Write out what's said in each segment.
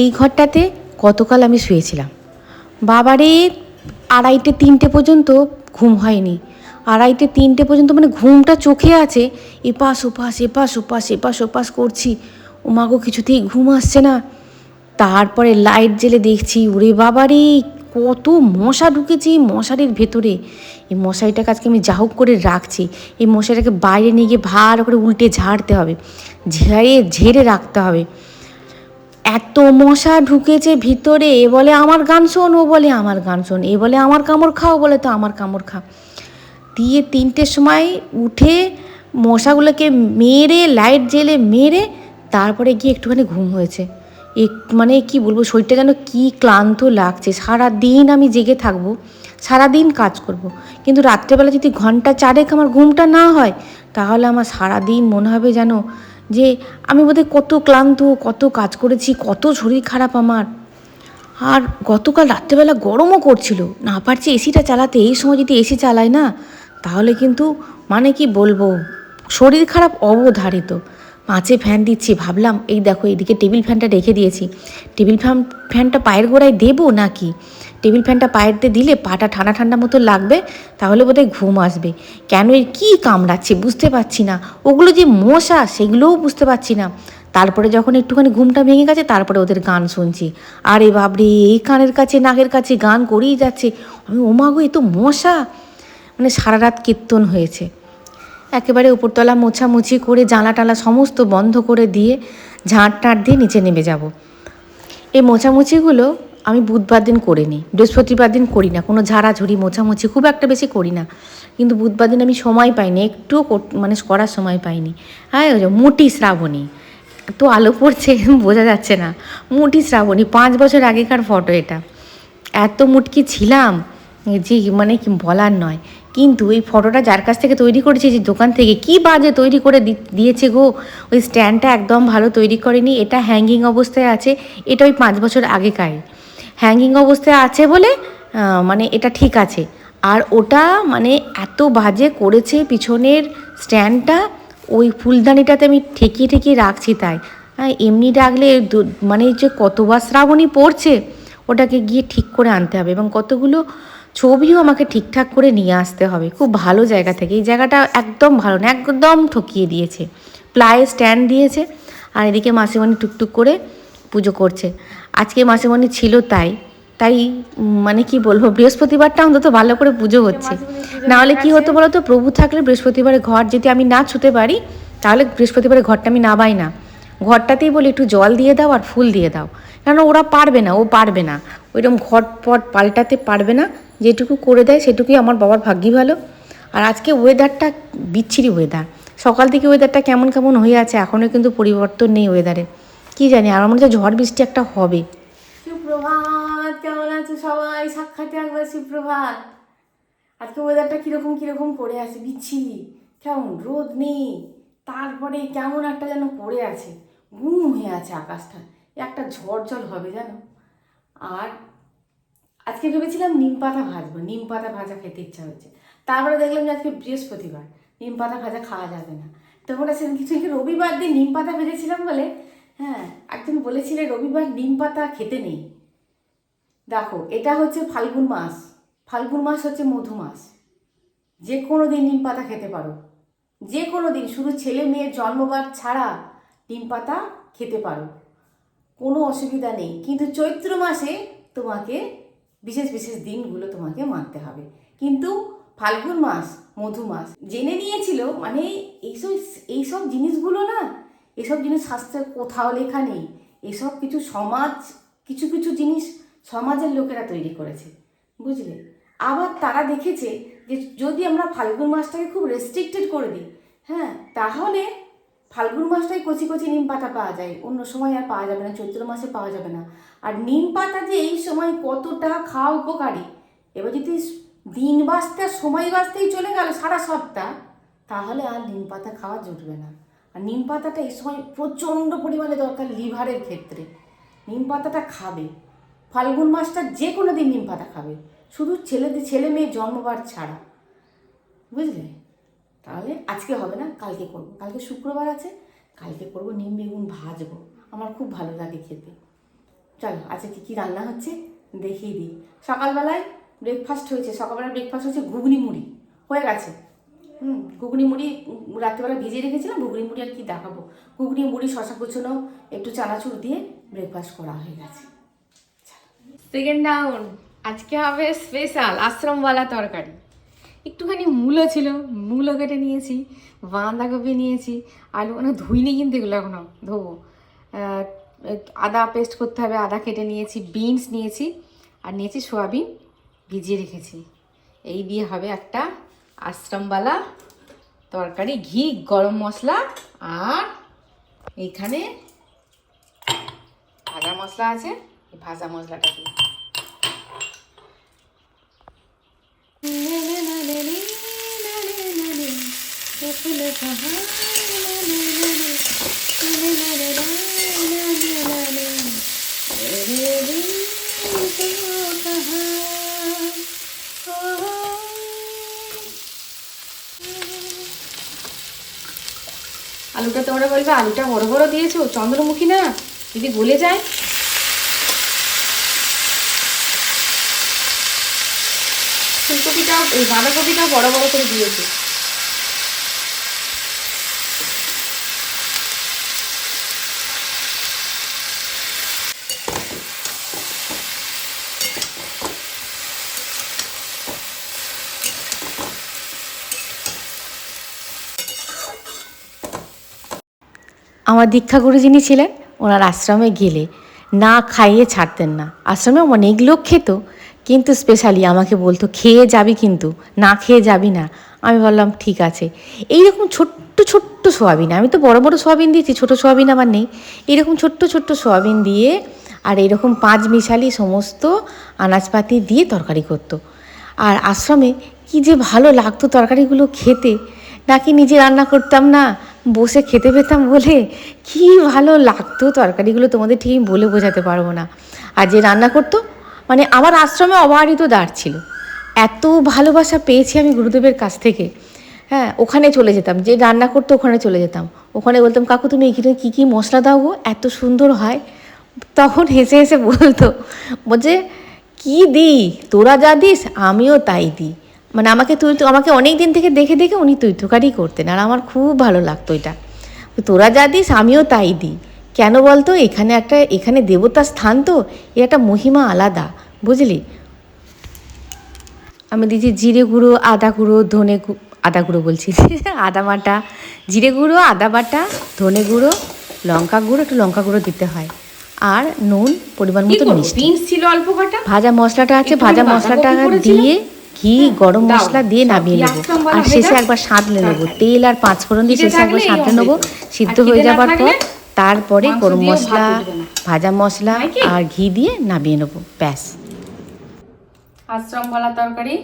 এই ঘরটাতে গতকাল আমি শুয়েছিলাম। বাবারে 2:30-3টে পর্যন্ত ঘুম হয়নি। 2:30-3টে পর্যন্ত মানে ঘুমটা চোখে আছে, এপাশ ওপাশ এপাশ ওপাশ এপাশ ওপাশ করছি। ওমাগো কিছুতেই ঘুম আসছে না। তারপরে লাইট জেলে দেখছি, ওরে বাবারে কত মশা ঢুকেছে মশারির ভেতরে। এই মশারিটাকে আজকে আমি যা হোক করে রাখছি। এই মশারিটাকে বাইরে নিয়ে গিয়ে ভালো করে উল্টে ঝাড়তে হবে, ঝেড়ে রাখতে হবে। এত মশা ঢুকেছে ভিতরে। এ বলে আমার গান শোন, ও বলে আমার গান শোন, এ বলে আমার কামড় খাও, বলে তো আমার কামড় খা। দিয়ে 3টের সময় উঠে মশাগুলোকে মেরে লাইট জেলে মেরে তারপরে গিয়ে একটুখানি ঘুম হয়েছে। মানে কি বলবো, শরীরটা যেন কি ক্লান্ত লাগছে। সারা দিন আমি জেগে থাকবো, সারা দিন কাজ করব, কিন্তু রাত্রেবেলা যদি ঘন্টা 4 আমার ঘুমটা না হয়, তাহলে আমার সারা দিন মনে হবে যেন যে আমি বোধহয় কত ক্লান্ত, কত কাজ করেছি, কত শরীর খারাপ আমার। আর গতকাল রাত্রেবেলা গরমও করছিল, না পারছি এসিটা চালাতে। এই সময় যদি এসি চালায় না, তাহলে কিন্তু মানে কি বলবো, শরীর খারাপ অবধারিত। পাঁচে ফ্যান দিচ্ছি, ভাবলাম এই দেখো এইদিকে টেবিল ফ্যানটা রেখে দিয়েছি, টেবিল ফ্যানটা পায়ের গোড়ায় দেবো নাকি। টেবিল ফ্যানটা পায়েরতে দিলে পাটা ঠান্ডা ঠান্ডা মতো লাগবে, তাহলে বোধহয় ঘুম আসবে। কেন এর কী কামড়াচ্ছে বুঝতে পারছি না, ওগুলো যে মশা সেগুলোও বুঝতে পারছি না। তারপরে যখন একটুখানি ঘুমটা ভেঙে গেছে, তারপরে ওদের গান শুনছি। আরে বাবরে, এই কানের কাছে নাকের কাছে গান করেই যাচ্ছে। আমি ওমাগো, এ তো মশা। মানে সারা রাত কীর্তন হয়েছে। একেবারে উপরতলা মোছামুছি করে জানলা টালা সমস্ত বন্ধ করে দিয়ে ঝাঁট টাঁট দিয়ে নিচে নেমে যাব। এই মোছামুছিগুলো আমি বুধবার দিন করে নিই, বৃহস্পতিবার দিন করি না। কোনো ঝাড়াঝুড়ি মোছামুছি খুব একটা বেশি করি না, কিন্তু বুধবার দিন আমি সময় পাইনি, একটুও মানে করার সময় পাইনি। হ্যাঁ, ওই যে মোটি শ্রাবণী, তো আলো পড়ছে বোঝা যাচ্ছে না। মোটি শ্রাবণী 5 বছর আগেকার ফটো এটা। এত মুটকি ছিলাম যে মানে কি বলার নয়। কিন্তু এই ফটোটা যার কাছ থেকে তৈরি করেছে, যে দোকান থেকে, কি বাজে তৈরি করে দিয়েছে গো। ওই স্ট্যান্ডটা একদম ভালো তৈরি করেনি, এটা হ্যাঙ্গিং অবস্থায় আছে। এটা ওই 5 বছর আগেকার হ্যাঙ্গিং অবস্থায় আছে বলে মানে এটা ঠিক আছে। আর ওটা মানে এত বাজে করেছে পিছনের স্ট্যান্ডটা, ওই ফুলদানিটাতে আমি ঠেকিয়ে ঠেকিয়ে রাখছি তাই। হ্যাঁ, এমনি রাখলে মানে যে কতবার শ্রাবণী পড়ছে, ওটাকে গিয়ে ঠিক করে আনতে হবে, এবং কতগুলো ছবিও আমাকে ঠিকঠাক করে নিয়ে আসতে হবে খুব ভালো জায়গা থেকে। এই জায়গাটা একদম ভালো না, একদম ঠকিয়ে দিয়েছে। প্লায়ে স্ট্যান্ড দিয়েছে, আর এদিকে মাসিমণি টুকটুক করে পুজো করছে। আজকে মাসিমণি ছিল তাই তাই মানে কি বলবো, বৃহস্পতিবারটা অন্তত ভালো করে পুজো হচ্ছে। নাহলে কি হতো বলো তো, প্রভু থাকলে বৃহস্পতিবারে ঘর যদি আমি না ছুতে পারি, তাহলে বৃহস্পতিবারে ঘরটা আমি নাবাই না। ঘরটাতেই বলি একটু জল দিয়ে দাও আর ফুল দিয়ে দাও, কেন ওরা পারবে না, ও পারবে না ওইরকম ঘটপট পাল্টাতে পারবে না। যেটুকু করে দেয় সেটুকুই আমার বাবার ভাগ্যি ভালো। আর আজকে ওয়েদারটা বিচ্ছিরি ওয়েদার, সকাল থেকে ওয়েদারটা কেমন কেমন হয়ে আছে, এখনও কিন্তু পরিবর্তন নেই ওয়েদারে। কি জানি, আর মনে হচ্ছে ঝড় বৃষ্টি একটা হবে। সুপ্রভাত, কেমন আছো সবাই? সাক্ষাৎ একবার সুপ্রভাত। আজকে ওয়েদারটা কীরকম কীরকম করে আছে, বিচ্ছিরি, কেমন রোদ নেই, তারপরে কেমন একটা যেন পড়ে আছে, গুম হয়ে আছে আকাশটা। একটা ঝড় জল হবে জানো। আর আজকে ভেবেছিলাম নিম পাতা ভাজবো, নিম পাতা ভাজা খেতে ইচ্ছা হচ্ছে। তারপরে দেখলাম যে আজকে বৃহস্পতিবার, নিম পাতা ভাজা খাওয়া যাবে না। তোমরা সেদিন কিছু রবিবার দিন নিম পাতা ভেজেছিলাম বলে, হ্যাঁ, একজন বলেছিলে রবিবার নিম পাতা খেতে নেই। দেখো, এটা হচ্ছে ফাল্গুন মাস, ফাল্গুন মাস হচ্ছে মধু মাস। যে কোনো দিন নিম পাতা খেতে পারো, যে কোনো দিন, শুধু ছেলে মেয়ের জন্মবার ছাড়া নিম পাতা খেতে পারো, কোনো অসুবিধা নেই। কিন্তু চৈত্র মাসে তোমাকে বিশেষ বিশেষ দিনগুলো তোমাকে মানতে হবে। কিন্তু ফাল্গুন মাস মধু মাস জেনে নিয়েছিল মানে এইসব জিনিসগুলো না, এসব জিনিস শাস্ত্রে কোথাও লেখা নেই। এসব কিছু সমাজ, কিছু কিছু জিনিস সমাজের লোকেরা তৈরি করেছে, বুঝলে। আবার তারা দেখেছে যে যদি আমরা ফাল্গুন মাসটাকে খুব রেস্ট্রিক্টেড করে দিই, হ্যাঁ, তাহলে ফাল্গুন মাসটাই কচি কচি নিম পাতা পাওয়া যায়, অন্য সময় আর পাওয়া যাবে না, চৈত্র মাসে পাওয়া যাবে না। আর নিম পাতা যে এই সময় কতটা খাওয়া উপকারী, এবার যদি দিন বাঁচতে আর সময় বাঁচতেই চলে গেল সারা সপ্তাহ, তাহলে আর নিম পাতা খাওয়া জুটবে না। আর নিম পাতাটা এই সময় প্রচণ্ড পরিমাণে দরকার লিভারের ক্ষেত্রে। নিম পাতাটা খাবে, ফাল্গুন মাসটা যে কোনো দিন নিম পাতা খাবে, শুধু ছেলে মেয়ে জন্মবার ছাড়া, বুঝলে। তাহলে আজকে হবে না, কালকে করবো, কালকে শুক্রবার আছে, কালকে করবো নিম বেগুন ভাজবো, আমার খুব ভালো লাগে খেতে। চলো আজকে কী কী রান্না হচ্ছে দেখিয়ে দিই। সকালবেলায় ব্রেকফাস্ট হয়েছে, সকালবেলা ব্রেকফাস্ট হচ্ছে ঘুগনি মুড়ি হয়ে গেছে। ঘুগনি মুড়ি রাত্রেবেলা ভিজিয়ে রেখেছিলাম, ঘুগনি মুড়ি আর কি দেখাবো। ঘুগনি মুড়ি শশা কুচনো একটু চানাচুর দিয়ে ব্রেকফাস্ট করা হয়ে গেছে। সেকেন্ড ডাউন, আজকে হবে স্পেশাল আশ্রমওয়ালা তরকারি। একটুখানি মূলো ছিল, মূলো কেটে নিয়েছি, বাঁধাকপি নিয়েছি, আলু মানে ধুইনি কিন্তু এগুলো এখনো ধোবো। আদা পেস্ট করতে হবে, আদা কেটে নিয়েছি, বিনস নিয়েছি আর নিয়েছি সোয়াবিন ভিজিয়ে রেখেছি। এই দিয়ে হবে একটা আশ্রমওয়ালা তরকারি। ঘি, গরম মশলা আর এইখানে ভাজা মশলা আছে, এই ভাজা মশলাটা দিয়ে আলুটা তোমরা বলবে আলুটা বড় বড় দিয়েছো, চন্দ্রমুখী না, যদি গলে যায়। ফুলকপিটা এই বাঁধাকপিটা বড় বড় করে দিয়েছি। আমার দীক্ষাগুরু যিনি ছিলেন, ওনার আশ্রমে গেলে না খাইয়ে ছাড়তেন না। আশ্রমে অনেক লোক খেত, কিন্তু স্পেশালি আমাকে বলতো খেয়ে যাবি, কিন্তু না খেয়ে যাবি না। আমি বললাম ঠিক আছে। এইরকম ছোট্ট ছোট্ট সোয়াবিন, আমি তো বড় বড় সোয়াবিন দিয়েছি, ছোটো সোয়াবিন আমার নেই। এইরকম ছোট্ট ছোট্ট সোয়াবিন দিয়ে আর এইরকম 5 মিশালি সমস্ত আনাজপাতি দিয়ে তরকারি করতো। আর আশ্রমে কি যে ভালো লাগতো তরকারিগুলো খেতে, নাকি নিজে রান্না করতাম না, বসে খেতে পেতাম বলে কি ভালো লাগতো তরকারিগুলো, তোমাদের ঠিক বলে বোঝাতে পারবো না। আর যে রান্না করতো, মানে আমার আশ্রমে অবারিত দাঁড় ছিল। এত ভালোবাসা পেয়েছি আমি গুরুদেবের কাছ থেকে। হ্যাঁ, ওখানে চলে যেতাম, যে রান্না করতো ওখানে চলে যেতাম। ওখানে বলতাম কাকু তুমি এখানে কী কী মশলা দাও গো, এত সুন্দর হয়। তখন হেসে হেসে বলতো, বলছে কী দিই, তোরা যা দিস আমিও তাই দিই। মানে আমাকে অনেক দিন থেকে দেখে দেখে উনি তৈতকারি করতেন, আর আমার খুব ভালো লাগতো এটা। তোরা যা দিস আমিও তাই দিই। কেন বলতো, এখানে দেবতার স্থান তো, এর একটা মহিমা আলাদা, বুঝলি। আমি দিয়েছি জিরে গুঁড়ো, আদা গুঁড়ো, আদা গুঁড়ো বলছি আদা বাটা, জিরে গুঁড়ো, আদা বাটা, ধনে গুঁড়ো, লঙ্কা গুঁড়ো, একটু লঙ্কা গুঁড়ো দিতে হয়, আর নুন পরিমাণ মতো মিষ্টি ছিল অল্প কটা। ভাজা মশলাটা আছে, ভাজা মশলাটা দিয়ে ঘি, গরম মশলা দিয়ে নামিয়ে নেবো। আর শেষে একবার সাঁতলে নেবো, তেল আর 5 ফোড়ন দিয়ে শেষে একবার সাঁতলে নেবো। সিদ্ধ হয়ে যাবার পর তারপরে গরম মশলা, ভাজা মশলা আর ঘি দিয়ে নামিয়ে নেবো, ব্যাস। আশ্রমওয়ালা তরকারি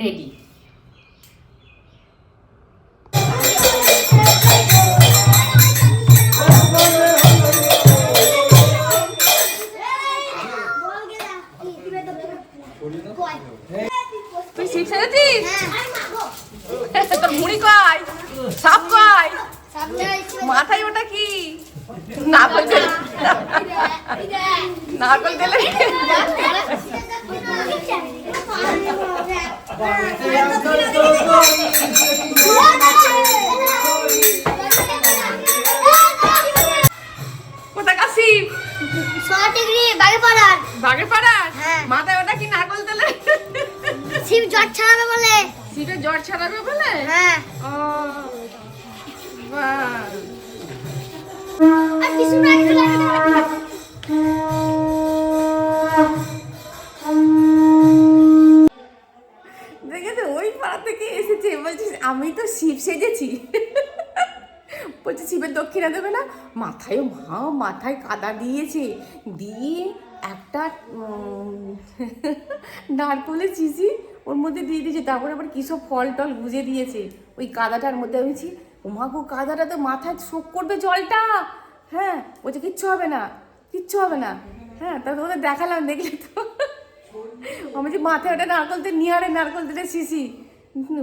রেডি। তুই শিব সেজেছিস? তোর মুড়ি কয়, সাপ কয়, মাথায় ওটা কি নারকল তেল, নারকল তেলে কোথায় কাশিব? বাগেরপাড়ার মাথায় ওটা কি নারকল তেলে? শিব জ্বর ছাড়াবে বলে। শিবের জ্বর ছাড়াবে বলে? হ্যাঁ। ও বাহ, আর কিছু না, কিছু না। দেখেছো ওই পাড়া থেকে এসেছে, বলছিস আমি তো শিব সেজেছি। বলছে শিবের দক্ষিণা দেবে না, মাথায় কাদা দিয়েছে, দিয়ে একটা নারকলের চিজি ওর মধ্যে দিয়ে দিয়েছে, তারপরে আবার কী সব ফল টল গুঁজে দিয়েছে ওই কাদাটার মধ্যে। আমি বলছি ওমাগো কাদাটা তো মাথায় শোক করবে জলটা। হ্যাঁ, বলছে কিচ্ছু হবে না, কিচ্ছু হবে না। হ্যাঁ, তারপর ওদের দেখালাম, দেখলে তো। আমি যে মাথায় ওটা নারকল তেল নিয়ে, আরে নারকল তেলের শিশি,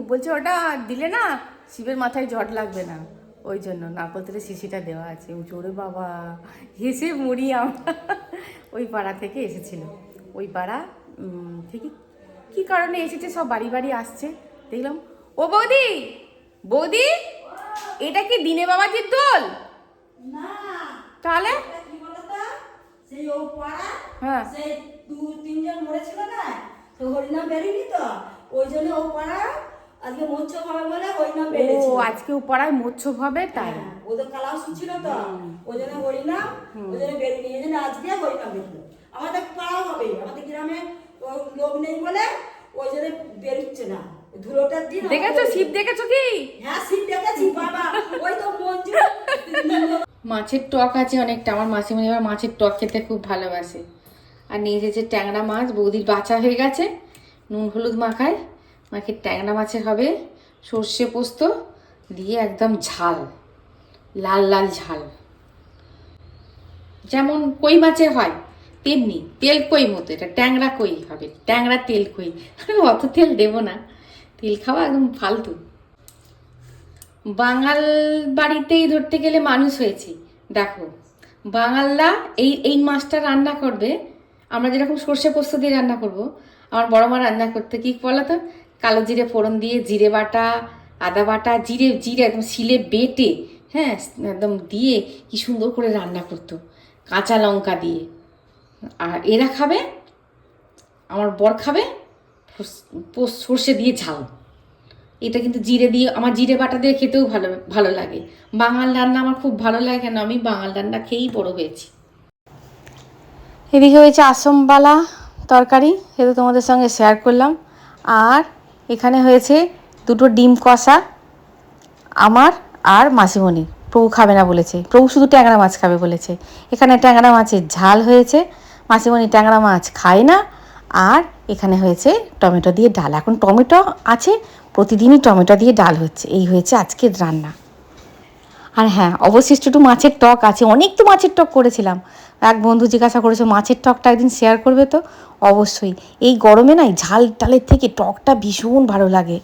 বলছে ওটা দিলে না শিবের মাথায় জট লাগবে না। ওই জন্য নারকোল তেলের শিশিটা দেওয়া আছে। জোরে বাবা হেসে মরি আমরা। ওই পাড়া থেকে এসেছিল, ওই পাড়া থেকে কী কারণে এসেছে, সব বাড়ি বাড়ি আসছে দেখলাম। ও বৌদি, বৌদি এটা কি দিনে বাবাজির দোল? না, তাহলে কি বলতো, সেই ও পাড়া, হ্যাঁ সেই 2-3 জন মরেছিল না, তো হরিনাম বেরিনি তো, ওই জন্য ও পাড়া আজকে মৎস্য হবে বলে হরিনাম ও বেরিয়েছিল। আজকে ও পাড়ায় মৎস্য হবে তাই। হ্যাঁ, ওদের কালাস ছিল তো, ওই জন্য হরিনাম, ওই জন্য বেরিনি, এই জন্য আজকে হরিনাম বেরিয়েছিল। আমাদের পাড়া হবে, আমাদের গ্রামে লোক নেই বলে ওই জন্য বেরোচ্ছে না। ধুলোটার দিন দেখেছো শিব, দেখেছো কি? হ্যাঁ শিব দেখেছি বাবা, ওই তো মঞ্জু। মাছের টক আছে অনেকটা, আমার মাসিমণি আবার মাছের টক খেতে খুব ভালোবাসে। আর নিয়ে এসেছে ট্যাংরা মাছ, বৌদির বাছা হয়ে গেছে, নুন হলুদ মাখায় মাকে ট্যাংরা মাছের হবে, সর্ষে পোস্ত দিয়ে একদম ঝাল, লাল লাল ঝাল, যেমন কই মাছের হয় তেমনি তেল কই মতো, এটা ট্যাংরা কই হবে, ট্যাংরা তেল কই। আমি অত তেল দেবো না, তেল খাওয়া একদম ফালতু। বাঙাল বাড়িতেই ধরতে গেলে মানুষ হয়েছি। দেখো বাঙালরা এই মাছটা রান্না করবে, আমরা যেরকম সর্ষে পোস্ত দিয়ে রান্না করব, আমার বড় মা রান্না করতে কী বলো তো, কালো জিরে ফোড়ন দিয়ে জিরে বাটা, আদা বাটা, জিরে জিরে একদম শিলে বেটে, হ্যাঁ একদম দিয়ে কি সুন্দর করে রান্না করতো, কাঁচা লঙ্কা দিয়ে। আর এরা খাবে, আমার বর খাবে সর্ষে দিয়ে ঝাল। এটা কিন্তু জিরে দিয়ে, আমার জিরে বাটা দিয়ে খেতেও ভালো ভালো লাগে। বাঙাল রান্না আমার খুব ভালো লাগে, কেন আমি বাঙাল রান্না খেয়েই বড় হয়েছি। এদিকে হয়েছে আসমবালা তরকারি, সেটা তোমাদের সঙ্গে শেয়ার করলাম। আর এখানে হয়েছে দুটো ডিম কষা আমার আর মাসিমণি। প্রভু খাবে না বলেছে, প্রভু শুধু ট্যাংরা মাছ খাবে বলেছে। এখানে ট্যাংরা মাছের ঝাল হয়েছে, মাসিমণি ট্যাংরা মাছ খায় না। আর এখানে হয়েছে টমেটো দিয়ে ডাল। এখন টমেটো আছে, প্রতিদিনই টমেটো দিয়ে ডাল হচ্ছে। এই হয়েছে আজকের রান্না। আর হ্যাঁ, অবশিষ্ট একটু মাছের টক আছে, অনেক তো মাছের টক করেছিলাম। এক বন্ধু জিজ্ঞাসা করেছে মাছের টকটা একদিন শেয়ার করবে তো। অবশ্যই, এই গরমে না ঝাল টালের থেকে টকটা ভীষণ ভালো লাগে।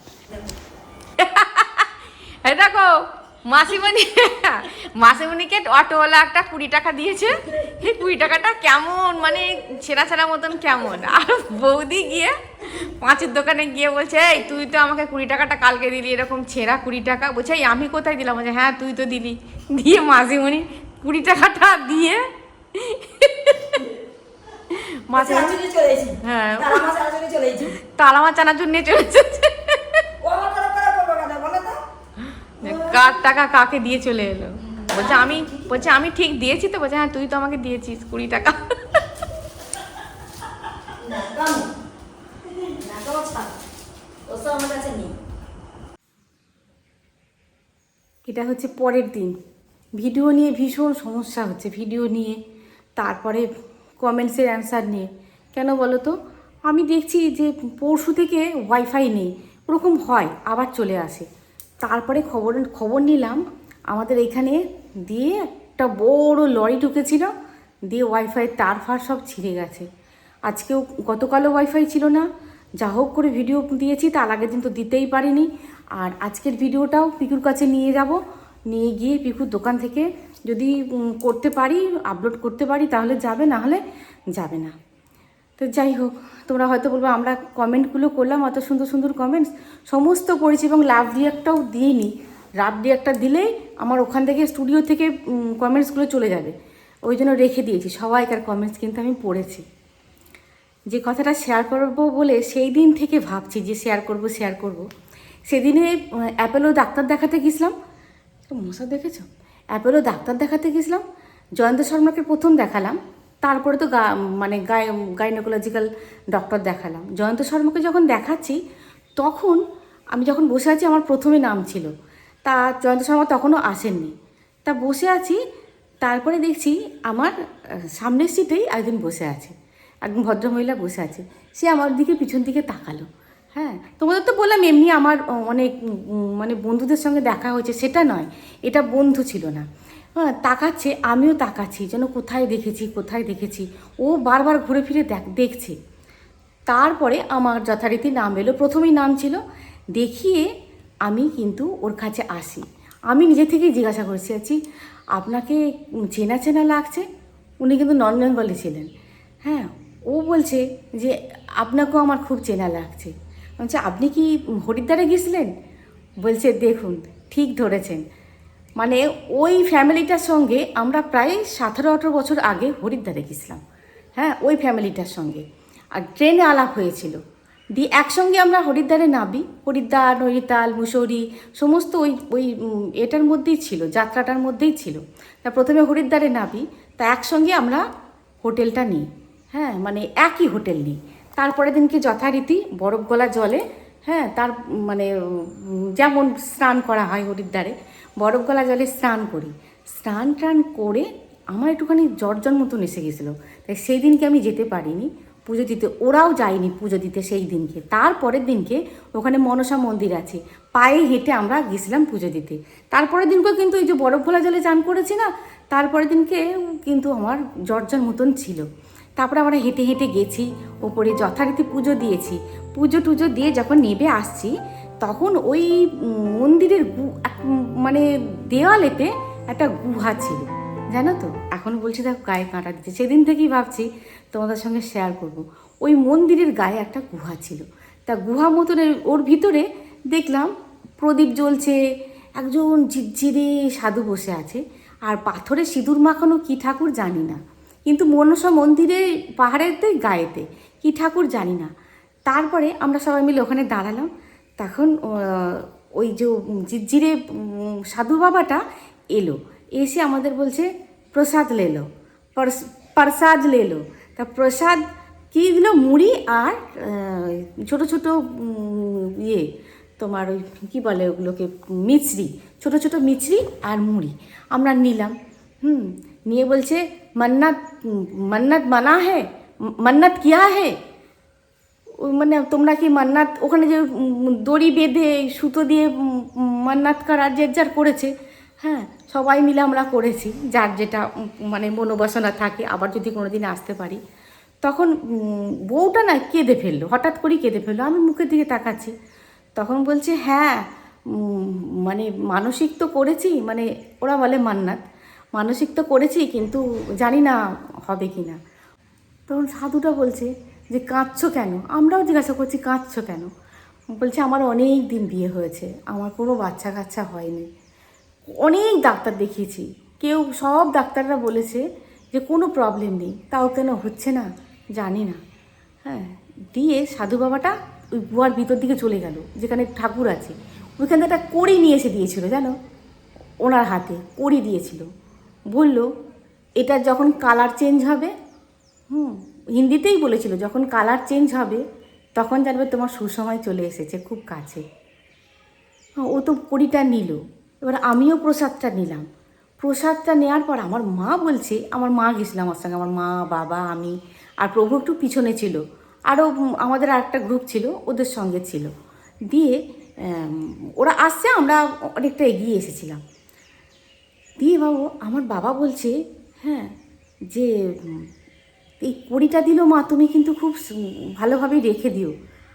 এই দেখো মাসিমণিকে অটোওয়ালা একটা 20 টাকা দিয়েছে। এই 20 টাকাটা কেমন মানে ছেঁড়া ছেঁড়া মতন কেমন। আর বৌদি গিয়ে মাছের দোকানে গিয়ে বলছে, এই তুই তো আমাকে 20 টাকাটা কালকে দিলি, এরকম ছেঁড়া 20 টাকা। বলছে এই আমি কোথায় দিলাম? বলছে হ্যাঁ তুই তো দিলি। দিয়ে মাসিমণি 20 টাকাটা দিয়ে মাছাচুরি চলেছি, হ্যাঁ তারা মাছাচুরি চলেছি, তালা মাছ চানাচুর নিয়ে চলে এসেছে। ও আমার করে করবো কেন বলো তো? কার টাকা কাকে দিয়ে চলে এলো? বলছে আমি ঠিক দিয়েছি তো। বলছে হ্যাঁ তুই তো আমাকে দিয়েছিস 20 টাকা। না কাম না কাম ছাড়, ওসব আমার কাছে নেই। এটা হচ্ছে পরের দিন। ভিডিও নিয়ে ভীষণ সমস্যা হচ্ছে, ভিডিও নিয়ে, তারপরে কমেন্টসের অ্যান্সার নিয়ে। কেন বলো তো, আমি দেখছি যে পরশু থেকে ওয়াইফাই নেই, ওরকম হয় আবার চলে আসে। তারপরে খবর নিলাম আমাদের এখানে দিয়ে একটা বড় লরি ঢুকেছিল, দিয়ে ওয়াইফাইয়ের তার ফার সব ছিঁড়ে গেছে। আজকেও গতকালও ওয়াইফাই ছিল না, যা হোক করে ভিডিও দিয়েছি, তার আগের দিন তো দিতেই পারিনি। আর আজকের ভিডিওটাও পিকুর কাছে নিয়ে যাব, নিয়ে গিয়ে পিকুর দোকান থেকে যদি করতে পারি, আপলোড করতে পারি তাহলে যাবে, না হলে যাবে না। তো যাই হোক, তোমরা হয়তো বলবো আমরা কমেন্টগুলো করলাম, অত সুন্দর সুন্দর কমেন্টস সমস্ত করেছি, এবং লাভ রিয়াক্টটাও দিইনি। লাভ রিয়াক্টটা দিলেই আমার ওখান থেকে স্টুডিও থেকে কমেন্টসগুলো চলে যাবে, ওই জন্য রেখে দিয়েছি। সবাইকার কমেন্টস কিন্তু আমি পড়েছি। যে কথাটা শেয়ার করবো বলে সেই দিন থেকে ভাবছি যে শেয়ার করব। সেদিনে অ্যাপেলো ডাক্তার দেখাতে গেছিলাম, মশা দেখেছো? অ্যাপেলো ডাক্তার দেখাতে গেছিলাম, জয়ন্ত শর্মাকে প্রথম দেখালাম, তারপরে তো গাইনোকোলজিক্যাল ডক্টর দেখালাম। জয়ন্ত শর্মাকে যখন দেখাচ্ছি তখন আমি যখন বসে আছি, আমার প্রথমে নাম ছিল, তা জয়ন্ত শর্মা তখনও আসেননি। তা বসে আছি, তারপরে দেখছি আমার সামনের সিটেই একজন বসে আছে, একজন ভদ্রমহিলা বসে আছে। সে আমার দিকে পিছন দিকে তাকালো। হ্যাঁ, তোমাদের তো বললাম এমনি আমার অনেক মানে বন্ধুদের সঙ্গে দেখা হয়েছে, সেটা নয়, এটা বন্ধু ছিল না। হ্যাঁ, তাকাচ্ছে, আমিও তাকাচ্ছি, যেন কোথায় দেখেছি। ও বারবার ঘুরে ফিরে দেখছে। তারপরে আমার যথারীতি নাম এলো, প্রথমেই নাম ছিল, দেখিয়ে আমি কিন্তু ওর কাছে আসি। আমি নিজে থেকেই জিজ্ঞাসা করছি আছি আপনাকে চেনা চেনা লাগছে। উনি কিন্তু নন বেঙ্গলি ছিলেন। হ্যাঁ, ও বলছে যে আপনাকেও আমার খুব চেনা লাগছে। বলছে আপনি কি হরিদ্বারে গেছিলেন? বলছে দেখুন ঠিক ধরেছেন, মানে ওই ফ্যামিলিটার সঙ্গে আমরা প্রায় 17-18 বছর আগে হরিদ্বারে গেছিলাম। হ্যাঁ, ওই ফ্যামিলিটার সঙ্গে আর ট্রেনে আলাপ হয়েছিল। দিয়ে একসঙ্গে আমরা হরিদ্বারে নামি। হরিদ্বার, নৈনিতাল, মুসৌরি সমস্ত ওই ওই এটার মধ্যেই ছিল, যাত্রাটার মধ্যেই ছিল। তা প্রথমে হরিদ্বারে নামি, তা একসঙ্গে আমরা হোটেলটা নিই। হ্যাঁ, মানে একই হোটেল নিই। তারপরের দিনকে যথারীতি বরফ গলা জলে, হ্যাঁ, তার মানে যেমন স্নান করা হয় হরিদ্বারে, বরফ গলা জলে স্নান করি। স্নান টান করে আমার একটুখানি জ্বর মতন এসে গেছিলো, তাই সেই দিনকে আমি যেতে পারিনি পুজো দিতে। ওরাও যায়নি পুজো দিতে সেই দিনকে। তারপরের দিনকে ওখানে মনসা মন্দির আছে, পায়ে হেঁটে আমরা গেছিলাম পুজো দিতে। তারপরের দিনকেও কিন্তু এই যে বরফ ঘোলা জলে চান করেছি না, তারপরের দিনকে কিন্তু আমার জ্বর মতন ছিল। তারপরে আমরা হেঁটে হেঁটে গেছি, ওপরে যথারীতি পুজো দিয়েছি। পুজো টুজো দিয়ে যখন নেমে আসছি, তখন ওই মন্দিরের মানে দেওয়ালেতে একটা গুহা ছিল, জানো তো। এখন বলছি দেখো গায়ে কাঁটা দিচ্ছে। সেদিন থেকেই ভাবছি তোমাদের সঙ্গে শেয়ার করব। ওই মন্দিরের গায়ে একটা গুহা ছিল। তা গুহা মতন ওর ভিতরে দেখলাম প্রদীপ জ্বলছে, একজন ঝিরঝিরে সাধু বসে আছে, আর পাথরে সিঁদুর মাখানো কী ঠাকুর জানি না, কিন্তু মনসা মন্দিরে পাহাড়েতে গায়েতে কী ঠাকুর জানি না। তারপরে আমরা সবাই মিলে ওখানে দাঁড়ালাম। তখন ওই যে ঝিরঝিরে সাধু বাবাটা এলো, এসে আমাদের বলছে প্রসাদ লেলো, প্রসাদ লেলো। তা প্রসাদ কী দিল? মুড়ি আর ছোটো ছোটো ইয়ে তোমার ওই কী বলে ওগুলোকে, মিছরি, ছোটো ছোটো মিছরি আর মুড়ি আমরা নিলাম। নিয়ে বলছে মন্নাত মন্নাত মানা হে, মন্নাত কিয়া হে। মানে তোমরা কি মান্নাত, ওখানে যে দড়ি বেঁধে সুতো দিয়ে মান্নাত করার যে যার করেছে, হ্যাঁ, সবাই মিলে আমরা করেছি, যার যেটা মানে মনোবাসনা থাকে, আবার যদি কোনো দিন আসতে পারি। তখন বউটা না কেঁদে ফেললো, হঠাৎ করেই কেঁদে ফেললো। আমি মুখের দিকে তাকাচ্ছি, তখন বলছে হ্যাঁ মানে মানসিক তো করেছি, মানে ওরা বলে মান্নাত, মানসিক তো করেছি, কিন্তু জানি না হবে কি না। তখন সাধুটা বলছে যে কাঁদছো কেন? আমরাও জিজ্ঞাসা করছি কাঁদছো কেন? বলছে আমার অনেক দিন বিয়ে হয়েছে, আমার কোনো বাচ্চা কাচ্চা হয়নি, অনেক ডাক্তার দেখিয়েছি, সব ডাক্তাররা বলেছে যে কোনো প্রবলেম নেই, তাও কেন হচ্ছে না জানি না। হ্যাঁ, দিয়ে সাধু বাবাটা ওই গুহার ভিতর দিকে চলে গেল, যেখানে ঠাকুর আছে। ওইখানে একটা কড়ি নিয়ে এসে দিয়েছিল, জানো, ওনার হাতে কড়ি দিয়েছিল। বলল এটা যখন কালার চেঞ্জ হবে, হিন্দিতেই বলেছিল, যখন কালার চেঞ্জ হবে তখন জানবে তোমার সুসময় চলে এসেছে খুব কাছে। ও তো কড়িটা নিল। এবার আমিও প্রসাদটা নিলাম। প্রসাদটা নেওয়ার পর আমার মা বলছে, আমার মা গেছিলাম আমার সঙ্গে, আমার মা, বাবা, আমি, আর প্রভু একটু পিছনে ছিল, আরও আমাদের আর একটা গ্রুপ ছিল, ওদের সঙ্গে ছিল। দিয়ে ওরা আসছে, আমরা অনেকটা এগিয়ে এসেছিলাম। দিয়ে বাবু আমার বাবা বলছে হ্যাঁ যে এই কড়িটা দিল মা, তুমি কিন্তু খুব ভালোভাবেই রেখে দিও।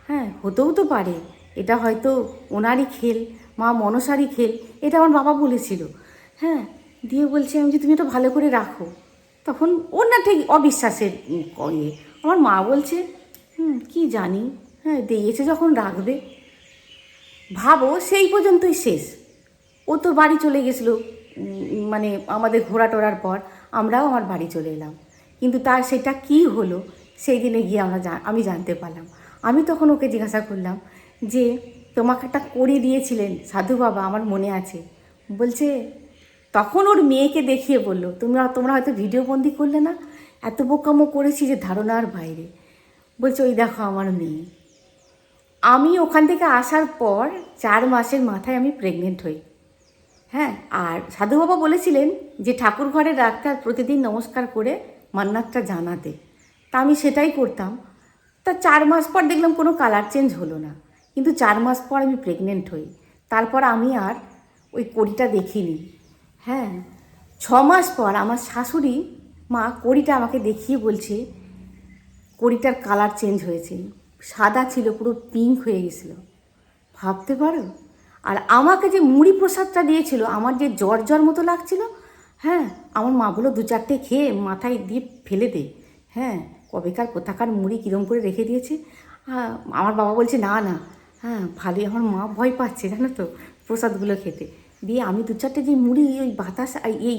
হ্যাঁ, হতেও তো পারে এটা হয়তো ওনারই খেল, মা মনসারই খেল, এটা আমার বাবা বলেছিল। হ্যাঁ, দিয়ে বলছে আমি যে তুমি এটা ভালো করে রাখো। তখন ওর না ঠিক অবিশ্বাসের ইয়ে। আমার মা বলছে কি জানি, হ্যাঁ দিয়েছে যখন রাখবে। ভাবো সেই পর্যন্তই শেষ। ও তো বাড়ি চলে গেছিলো, মানে আমাদের ঘোরা টোরার পর আমরাও আমার বাড়ি চলে এলাম। কিন্তু তার সেটা কি হলো সেই দিনে গিয়ে আমি জানতে পারলাম। আমি তখন ওকে জিজ্ঞাসা করলাম যে তোমাকে একটা কড়ি দিয়েছিলেন সাধু বাবা, আমার মনে আছে। বলছে তখন ওর মেয়েকে দেখিয়ে বললো তোমরা হয়তো ভিডিও বন্দি করলে না, এত বোকামো করেছি যে ধারণার বাইরে। বলছে ওই দেখো আমার মেয়ে। আমি ওখান থেকে আসার পর 4 মাসের মাথায় আমি প্রেগনেন্ট হই। হ্যাঁ, আর সাধু বাবা বলেছিলেন যে ঠাকুর ঘরে ডাক্তার প্রতিদিন নমস্কার করে মান্নাতটা জানাতে। তা আমি সেটাই করতাম। তা 4 মাস পর দেখলাম কোনো কালার চেঞ্জ হলো না, কিন্তু 4 মাস পর আমি প্রেগনেন্ট হই। তারপর আমি আর ওই কড়িটা দেখিনি। হ্যাঁ, 6 মাস পর আমার শাশুড়ি মা কড়িটা আমাকে দেখিয়ে বলছে কড়িটার কালার চেঞ্জ হয়েছে, সাদা ছিল পুরো পিঙ্ক হয়ে গেছিলো। ভাবতে পারো? আর আমাকে যে মুড়ি প্রসাদটা দিয়েছিল, আমার যে জ্বর জ্বর মতো লাগছিল, হ্যাঁ, আমার মা বললো 2-4টে খেয়ে মাথায় দিয়ে ফেলে দে। হ্যাঁ, কবেকার কোথাকার মুড়ি কীরকম করে রেখে দিয়েছে। হ্যাঁ, আমার বাবা বলছে না না, হ্যাঁ ভালোই, আমার মা ভয় পাচ্ছে জানো তো প্রসাদগুলো খেতে। দিয়ে আমি 2-4টে যে মুড়ি ওই বাতাস এই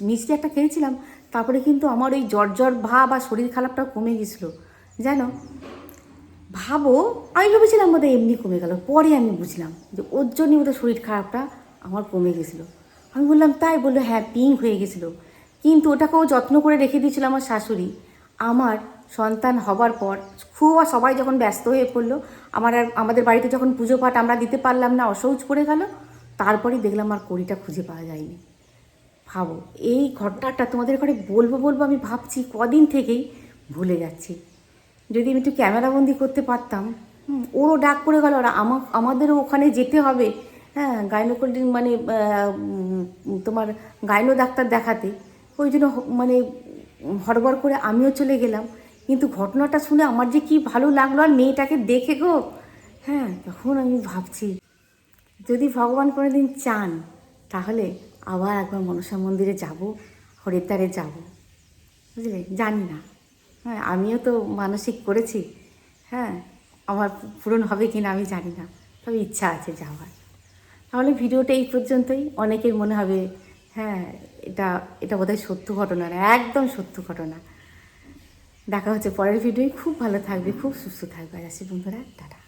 মিষ্টি একটা খেয়েছিলাম, তারপরে কিন্তু আমার ওই জ্বর জ্বর ভাব আর শরীর খারাপটাও কমে গেছিলো জানো। ভাবো, আমি ভেবেছিলাম বোধহয় এমনি কমে গেল, পরে আমি বুঝলাম যে ওর জন্যই বোধহয় শরীর খারাপটা আমার কমে গেছিলো। আমি বললাম তাই? বললো হ্যাঁ, পিং হয়ে গেছিলো। কিন্তু ওটাকেও যত্ন করে রেখে দিয়েছিল আমার শাশুড়ি। আমার সন্তান হবার পর খুব, সবাই যখন ব্যস্ত হয়ে পড়লো, আমাদের বাড়িতে যখন পুজো পাঠ আমরা দিতে পারলাম না, অসৌচ পড়ে গেল, তারপরেই দেখলাম আর কড়িটা খুঁজে পাওয়া যায়নি। ভাবো, এই ঘটনাটা তোমাদের ঘরে বলবো আমি ভাবছি, কদিন থেকেই ভুলে যাচ্ছি। যদি আমি একটু ক্যামেরাবন্দি করতে পারতাম। ওরও ডাক পড়ে গেল, আর আমাদেরও ওখানে যেতে হবে, হ্যাঁ, গাইনোকোলজি মানে তোমার গাইনো ডাক্তার দেখাতে। ওই জন্য মানে হড়বড় করে আমিও চলে গেলাম। কিন্তু ঘটনাটা শুনে আমার যে কি ভালো লাগলো, আর মেয়েটাকে দেখে গো, হ্যাঁ, তখন আমি ভাবছি যদি ভগবান কোনো দিন চান তাহলে আবার একবার মনসা মন্দিরে যাব, হরিদ্বারে যাব, বুঝলে, জানি না। হ্যাঁ, আমিও তো মানসিক করেছি, হ্যাঁ, আমার পূরণ হবে কি না আমি জানি না, তবে ইচ্ছা আছে যাওয়ার। তাহলে ভিডিওটা এই পর্যন্তই। অনেকের মনে হবে হ্যাঁ এটা বোধহয় সত্য ঘটনা না, একদম সত্য ঘটনা। দেখা হচ্ছে পরের ভিডিওয়। খুব ভালো থাকবে, খুব সুস্থ থাকবে। আসি বন্ধুরা, টাটা।